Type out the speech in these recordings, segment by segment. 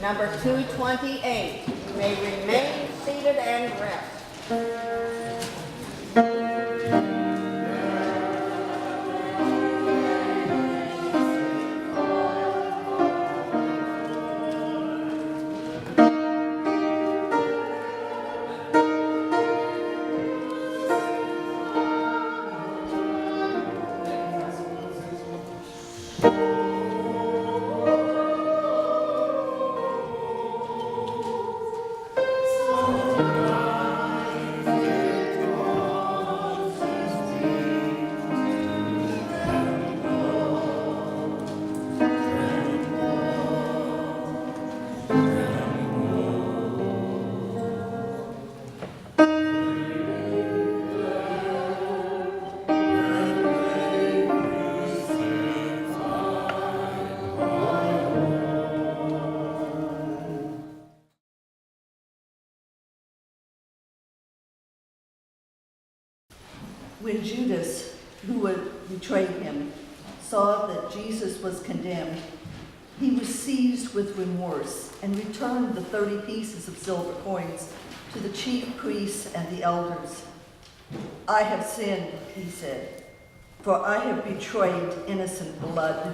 Number 228. You may remain seated and rest. When Judas, who would betray him, saw that Jesus was condemned, he was seized with remorse and returned the 30 pieces of silver coins to the chief priests and the elders. "I have sinned," he said, "for I have betrayed innocent blood."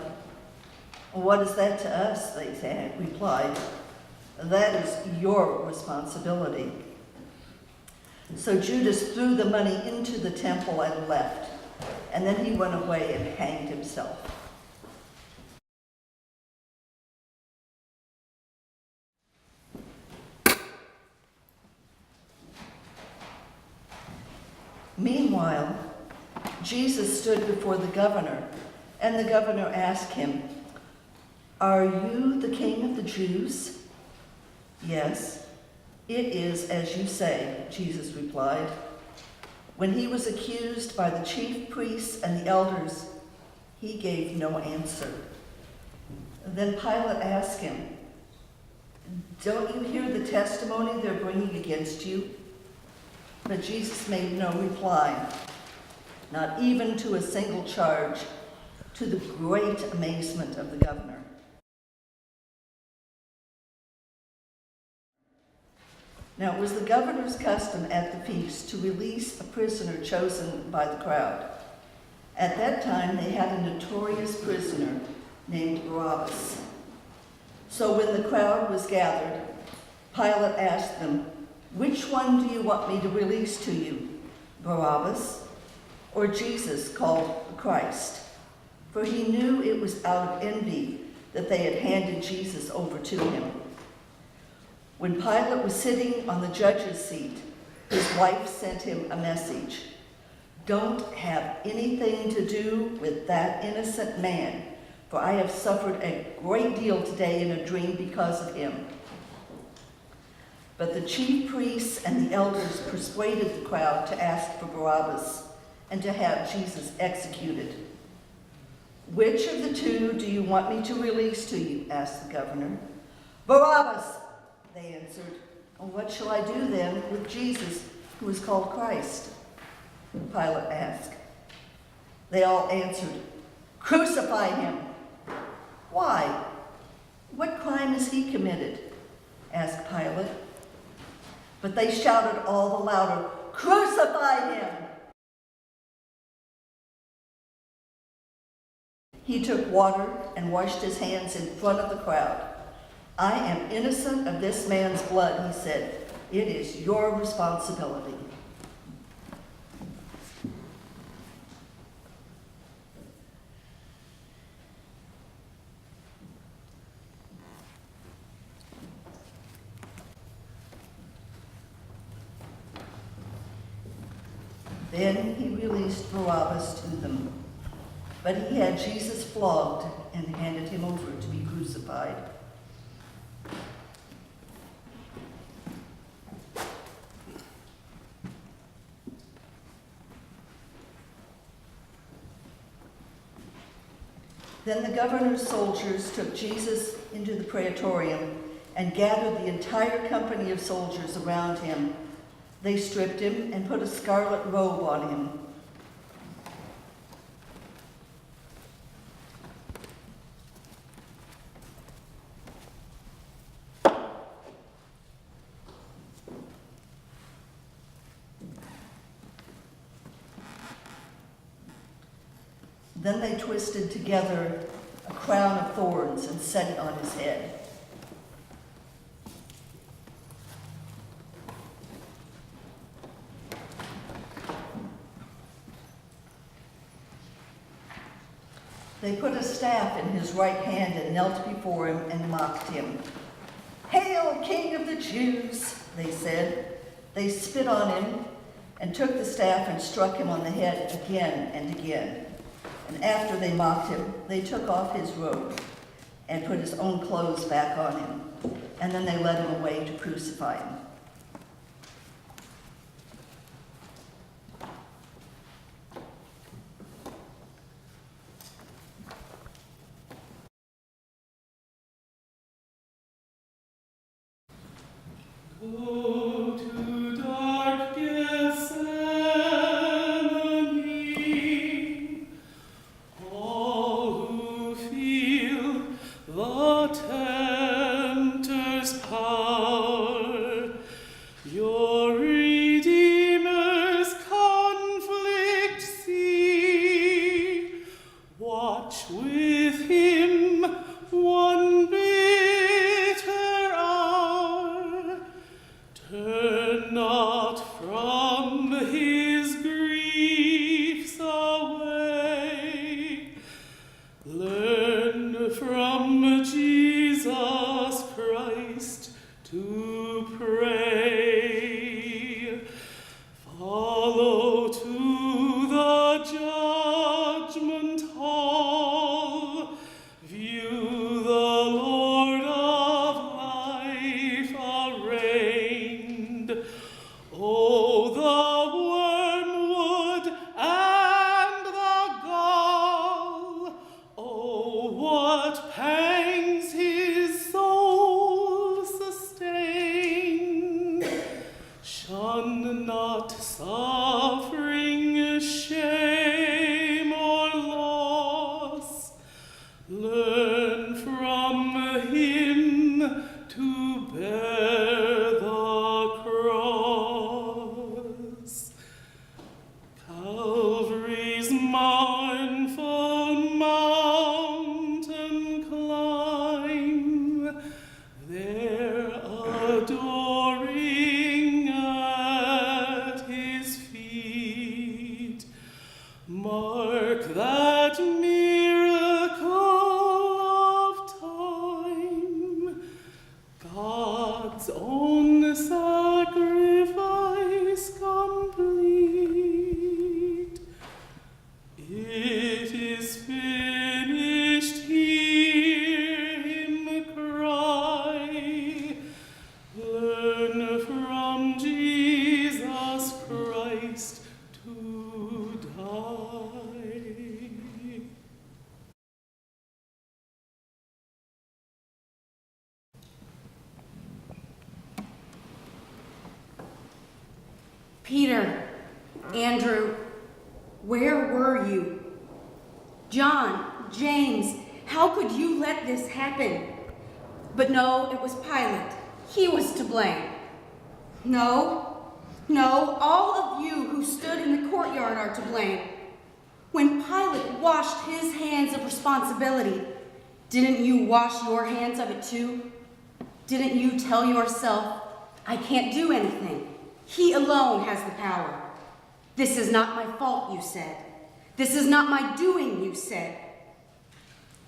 "What is that to us?" they replied. "That is your responsibility." So Judas threw the money into the temple and left, and then he went away and hanged himself. Meanwhile, Jesus stood before the governor, and the governor asked him, "Are you the king of the Jews?" "Yes, it is as you say," Jesus replied. When he was accused by the chief priests and the elders, he gave no answer. Then Pilate asked him, "Don't you hear the testimony they're bringing against you?" But Jesus made no reply, not even to a single charge, to the great amazement of the governor. Now it was the governor's custom at the feast to release a prisoner chosen by the crowd. At that time, they had a notorious prisoner named Barabbas. So when the crowd was gathered, Pilate asked them, "Which one do you want me to release to you, Barabbas or Jesus called the Christ?" For he knew it was out of envy that they had handed Jesus over to him. When Pilate was sitting on the judge's seat, his wife sent him a message. "Don't have anything to do with that innocent man, for I have suffered a great deal today in a dream because of him." But the chief priests and the elders persuaded the crowd to ask for Barabbas and to have Jesus executed. "Which of the two do you want me to release to you?" asked the governor. "Barabbas," they answered. "What shall I do then with Jesus, who is called Christ?" Pilate asked. They all answered, "Crucify him." "Why? What crime has he committed?" asked Pilate. But they shouted all the louder, "Crucify him!" He took water and washed his hands in front of the crowd. "I am innocent of this man's blood," he said. "It is your responsibility." Then he released Barabbas to them, but he had Jesus flogged and handed him over to be crucified. Then the governor's soldiers took Jesus into the praetorium and gathered the entire company of soldiers around him. They stripped him and put a scarlet robe on him. Then they twisted together a crown of thorns and set it on his head. They put a staff in his right hand and knelt before him and mocked him. "Hail, King of the Jews," they said. They spit on him and took the staff and struck him on the head again and again. And after they mocked him, they took off his robe and put his own clothes back on him. And then they led him away to crucify him. Go to dark Gethsemane, all who feel the tempter's power, your Redeemer's conflict see. Watch with him one bitter hour. Turn not from his griefs away. Learn from Jesus Christ to pray. Follow to the judgment hall. View the Lord of life arraigned. Oh, the wormwood and the gall. Oh, what pangs his soul sustain. Shun not suffering, shame, or loss. Learn from him to bear the cross. Calvary's mournful mountain climb, there adoring at his feet. Mark that miracle of time, God's own sacrifice complete. It is finished, hear him cry. Learn from Jesus Christ to die. Peter, Andrew, where were you? John, James, how could you let this happen? But no, it was Pilate. He was to blame. No, all of you who stood in the courtyard are to blame. When Pilate washed his hands of responsibility, didn't you wash your hands of it too? Didn't you tell yourself, I can't do anything? He alone has the power. This is not my fault, you said. This is not my doing, you said.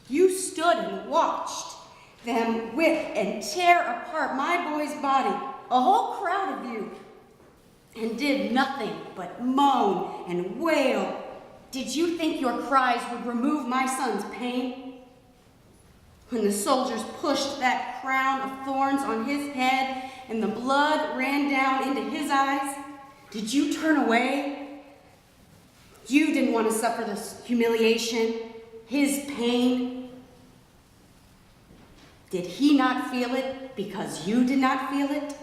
You stood and watched them whip and tear apart my boy's body, a whole crowd of you, and did nothing but moan and wail. Did you think your cries would remove my son's pain? When the soldiers pushed that crown of thorns on his head and the blood ran down into his eyes, did you turn away? You didn't want to suffer this humiliation, his pain. Did he not feel it because you did not feel it?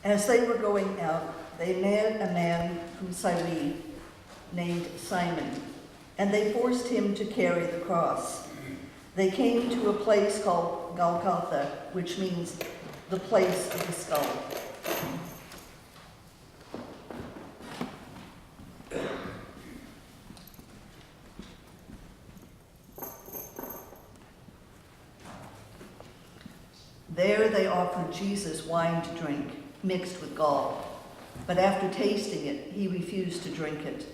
As they were going out, they met a man from Cyrene named Simon, and they forced him to carry the cross. They came to a place called Golgotha, which means the place of the skull. There they offered Jesus wine to drink, mixed with gall. But after tasting it, he refused to drink it.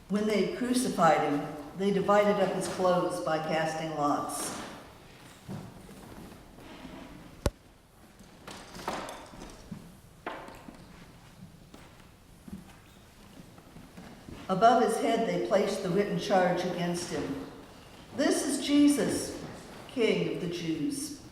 When they had crucified him, they divided up his clothes by casting lots. Above his head they placed the written charge against him. "This is Jesus, King of the Jews."